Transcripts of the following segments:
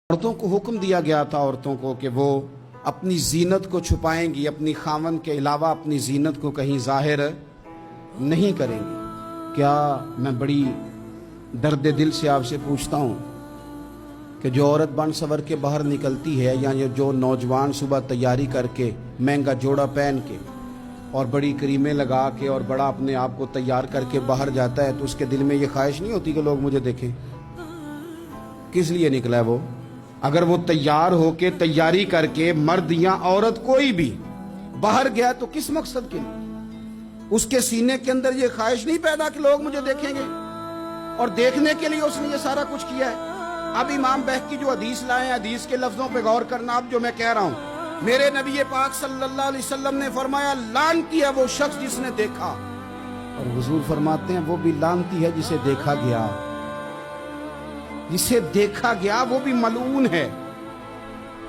عورتوں کو حکم دیا گیا تھا عورتوں کو کہ وہ اپنی زینت کو چھپائیں گی، اپنی خاوند کے علاوہ اپنی زینت کو کہیں ظاہر نہیں کریں گی۔ کیا میں بڑی درد دل سے آپ سے پوچھتا ہوں کہ جو عورت بن سور کے باہر نکلتی ہے یا جو نوجوان صبح تیاری کر کے مہنگا جوڑا پہن کے اور بڑی کریمیں لگا کے اور بڑا اپنے آپ کو تیار کر کے باہر جاتا ہے، تو اس کے دل میں یہ خواہش نہیں ہوتی کہ لوگ مجھے دیکھیں؟ کس لیے نکلا ہے وہ؟ اگر وہ تیار ہو کے تیاری کر کے مرد یا عورت کوئی بھی باہر گیا تو کس مقصد کے لیے؟ اس کے سینے کے اندر یہ خواہش نہیں پیدا کہ لوگ مجھے دیکھیں گے، اور دیکھنے کے لیے اس نے یہ سارا کچھ کیا ہے۔ اب امام بہقی جو حدیث لائے ہیں، حدیث کے لفظوں پہ غور کرنا۔ اب جو میں کہہ رہا ہوں، میرے نبی پاک صلی اللہ علیہ وسلم نے فرمایا لعنتی ہے وہ شخص جس نے دیکھا، اور حضور فرماتے ہیں وہ بھی لعنتی ہے جسے دیکھا گیا۔ جسے دیکھا گیا وہ بھی ملعون ہے۔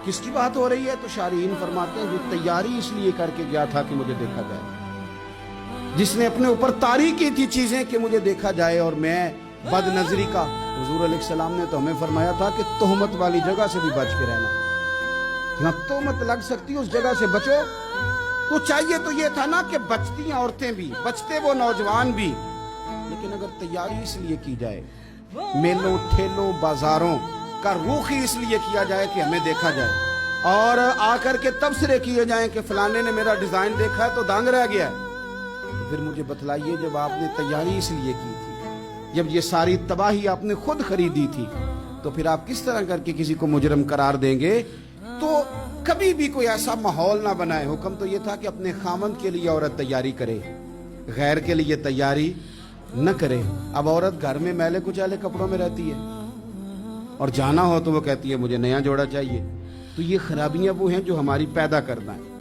کس کی بات ہو رہی ہے؟ تو شارحین فرماتے ہیں جو تیاری اس لیے کر کے گیا تھا کہ مجھے دیکھا جائے، جس نے اپنے اوپر طاری کی تھی چیزیں کہ مجھے دیکھا جائے اور میں بد نظری کا۔ حضور علیہ السلام نے تو ہمیں فرمایا تھا کہ تہمت والی جگہ سے بھی بچ کے رہنا، جہاں تہمت لگ سکتی اس جگہ سے بچو۔ تو چاہیے تو یہ تھا نا کہ بچتی عورتیں بھی، بچتے وہ نوجوان بھی، لیکن اگر تیاری اس لیے کی جائے، میلوں ٹھیلوں بازاروں کا رخ ہی اس لیے کیا جائے کہ ہمیں دیکھا جائے، اور آ کر کے تبصرے کیے جائیں کہ فلانے نے میرا ڈیزائن دیکھا ہے تو دانگ رہ گیا ہے، تو پھر مجھے بتلائیے جب آپ نے تیاری اس لیے کی تھی، جب یہ ساری تباہی آپ نے خود خریدی تھی، تو پھر آپ کس طرح کر کے کسی کو مجرم قرار دیں گے؟ تو کبھی بھی کوئی ایسا ماحول نہ بنائے۔ حکم تو یہ تھا کہ اپنے خامند کے لیے عورت تیاری کرے، غیر کے لیے تیاری نہ کرے۔ اب عورت گھر میں میلے کچیلے کپڑوں میں رہتی ہے، اور جانا ہو تو وہ کہتی ہے مجھے نیا جوڑا چاہیے۔ تو یہ خرابیاں وہ ہیں جو ہماری پیدا کرنا ہے۔